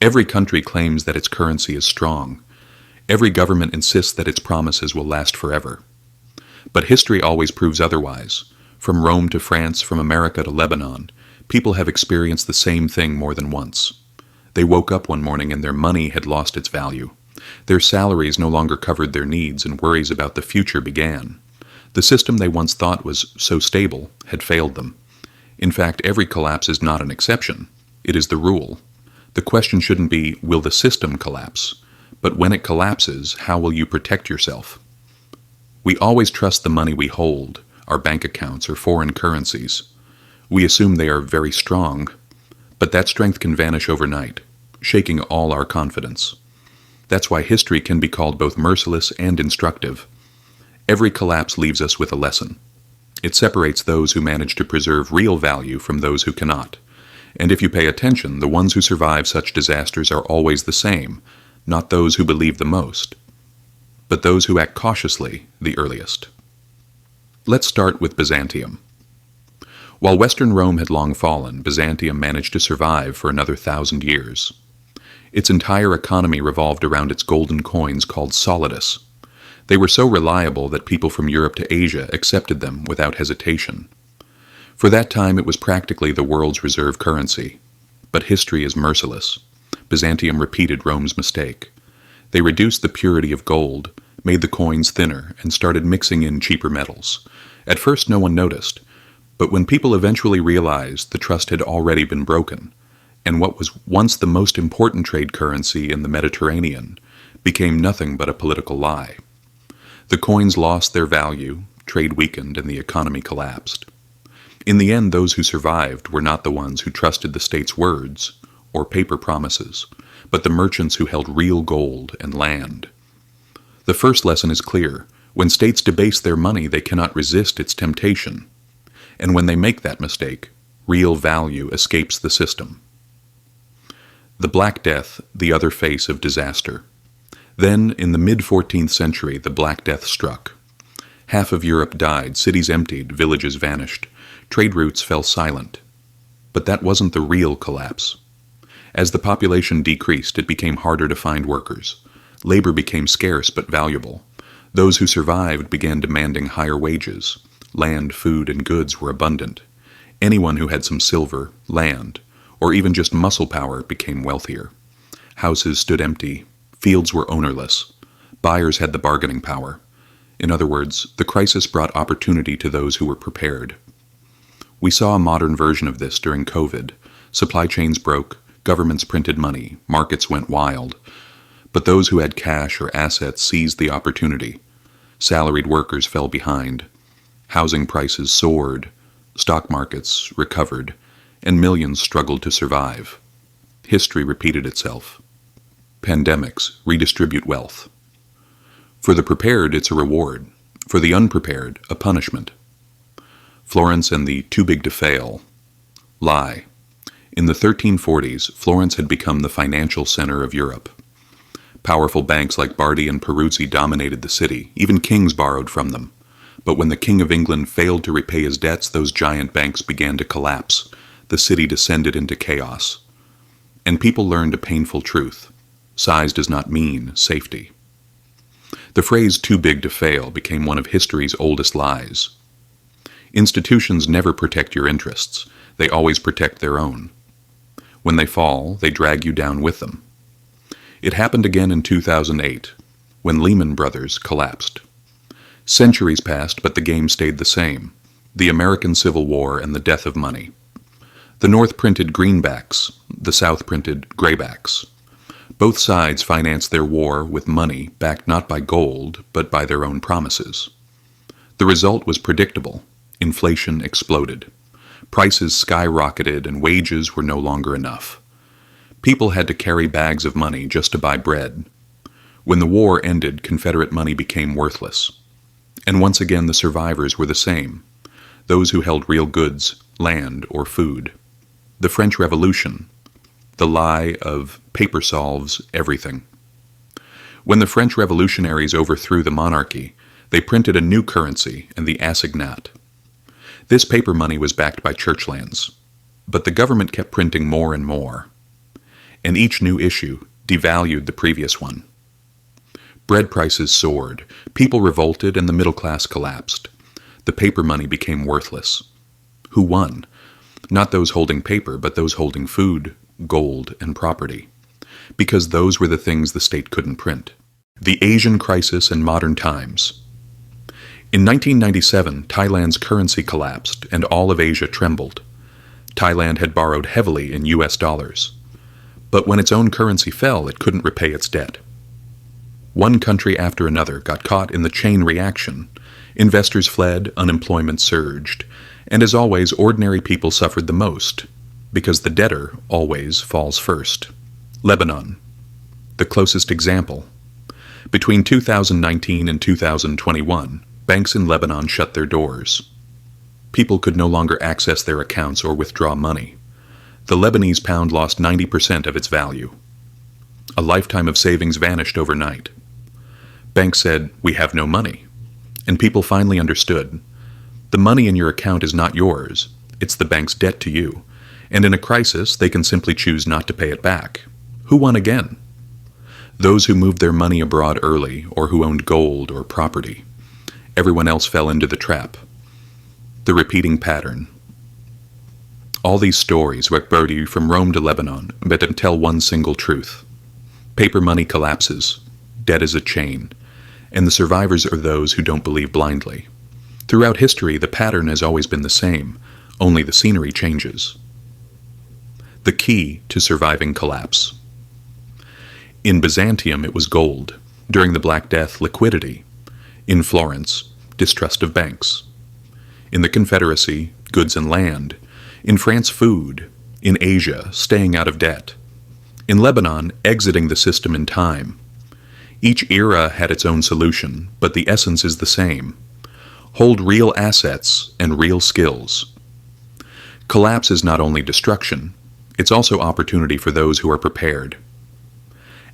Every country claims that its currency is strong. Every government insists that its promises will last forever. But history always proves otherwise. From Rome to France, from America to Lebanon, people have experienced the same thing more than once. They woke up one morning and their money had lost its value. Their salaries no longer covered their needs and worries about the future began. The system they once thought was so stable had failed them. In fact, every collapse is not an exception. It is the rule. The question shouldn't be, will the system collapse? But when it collapses, how will you protect yourself? We always trust the money we hold, our bank accounts or foreign currencies. We assume they are very strong, but that strength can vanish overnight, shaking all our confidence. That's why history can be called both merciless and instructive. Every collapse leaves us with a lesson. It separates those who manage to preserve real value from those who cannot. And if you pay attention, the ones who survive such disasters are always the same, not those who believe the most, but those who act cautiously the earliest. Let's start with Byzantium. While Western Rome had long fallen, Byzantium managed to survive for another 1,000 years. Its entire economy revolved around its golden coins called solidus. They were so reliable that people from Europe to Asia accepted them without hesitation. For that time it was practically the world's reserve currency. But history is merciless. Byzantium repeated Rome's mistake. They reduced the purity of gold, made the coins thinner, and started mixing in cheaper metals. At first no one noticed, but when people eventually realized, the trust had already been broken, and what was once the most important trade currency in the Mediterranean became nothing but a political lie. The coins lost their value, trade weakened, and the economy collapsed. In the end, those who survived were not the ones who trusted the state's words or paper promises, but the merchants who held real gold and land. The first lesson is clear. When states debase their money, they cannot resist its temptation. And when they make that mistake, real value escapes the system. The Black Death, the other face of disaster. Then, in the mid-14th century, the Black Death struck. Half of Europe died, cities emptied, villages vanished, trade routes fell silent. But that wasn't the real collapse. As the population decreased, it became harder to find workers. Labor became scarce but valuable. Those who survived began demanding higher wages. Land, food, and goods were abundant. Anyone who had some silver, land, or even just muscle power became wealthier. Houses stood empty. Fields were ownerless. Buyers had the bargaining power. In other words, the crisis brought opportunity to those who were prepared. We saw a modern version of this during COVID. Supply chains broke, governments printed money, markets went wild. But those who had cash or assets seized the opportunity. Salaried workers fell behind. Housing prices soared, stock markets recovered, and millions struggled to survive. History repeated itself. Pandemics redistribute wealth. For the prepared, it's a reward. For the unprepared, a punishment. Florence and the too big to fail. Lie. In the 1340s, Florence had become the financial center of Europe. Powerful banks like Bardi and Peruzzi dominated the city. Even kings borrowed from them. But when the King of England failed to repay his debts, those giant banks began to collapse. The city descended into chaos. And people learned a painful truth. Size does not mean safety. The phrase too big to fail became one of history's oldest lies. Institutions never protect your interests. They always protect their own. When they fall, they drag you down with them. It happened again in 2008, when Lehman Brothers collapsed. Centuries passed, but the game stayed the same. The American Civil War and the death of money. The North printed greenbacks, the South printed graybacks. Both sides financed their war with money backed not by gold, but by their own promises. The result was predictable. Inflation exploded. Prices skyrocketed and wages were no longer enough. People had to carry bags of money just to buy bread. When the war ended, Confederate money became worthless. And once again the survivors were the same, those who held real goods, land, or food. The French Revolution, the lie of paper solves everything. When the French revolutionaries overthrew the monarchy, they printed a new currency and the assignat. This paper money was backed by church lands, but the government kept printing more and more. and each new issue devalued the previous one. Bread prices soared, people revolted, and the middle class collapsed. The paper money became worthless. Who won? Not those holding paper, but those holding food, gold, and property. Because those were the things the state couldn't print. The Asian crisis in modern times. In 1997, Thailand's currency collapsed and all of Asia trembled. Thailand had borrowed heavily in US dollars. But when its own currency fell, it couldn't repay its debt. One country after another got caught in the chain reaction. Investors fled, unemployment surged, and as always, ordinary people suffered the most, because the debtor always falls first. Lebanon, the closest example. Between 2019 and 2021, banks in Lebanon shut their doors. People could no longer access their accounts or withdraw money. The Lebanese pound lost 90% of its value. A lifetime of savings vanished overnight. Banks said, "We have no money." And people finally understood. The money in your account is not yours. It's the bank's debt to you. And in a crisis, they can simply choose not to pay it back. Who won again? Those who moved their money abroad early or who owned gold or property. Everyone else fell into the trap. The repeating pattern. All these stories brought you from Rome to Lebanon, but tell one single truth. Paper money collapses. Debt is a chain. And the survivors are those who don't believe blindly. Throughout history, the pattern has always been the same, only the scenery changes. The key to surviving collapse. In Byzantium, it was gold. During the Black Death, liquidity. In Florence, distrust of banks. In the Confederacy, goods and land. In France, food. In Asia, staying out of debt. In Lebanon, exiting the system in time. Each era had its own solution, but the essence is the same. Hold real assets and real skills. Collapse is not only destruction, it's also opportunity for those who are prepared.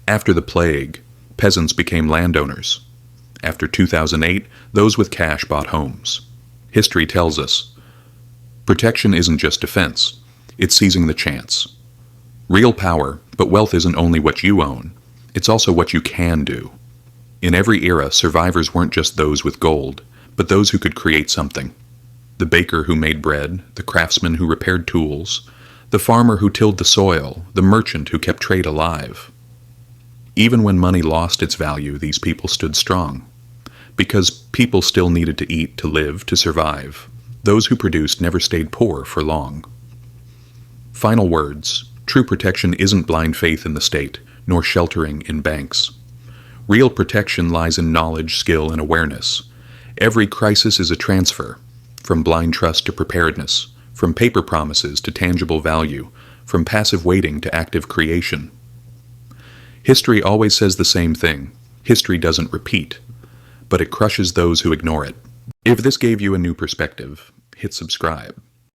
After the plague, peasants became landowners. After 2008, those with cash bought homes. History tells us, protection isn't just defense, it's seizing the chance. Real power, but wealth isn't only what you own, it's also what you can do. In every era, survivors weren't just those with gold, but those who could create something. The baker who made bread, the craftsman who repaired tools, the farmer who tilled the soil, the merchant who kept trade alive. Even when money lost its value, these people stood strong. Because people still needed to eat, to live, to survive. Those who produced never stayed poor for long. Final words. True protection isn't blind faith in the state, nor sheltering in banks. Real protection lies in knowledge, skill, and awareness. Every crisis is a transfer, from blind trust to preparedness, from paper promises to tangible value, from passive waiting to active creation. History always says the same thing. History doesn't repeat, but it crushes those who ignore it. If this gave you a new perspective, hit subscribe.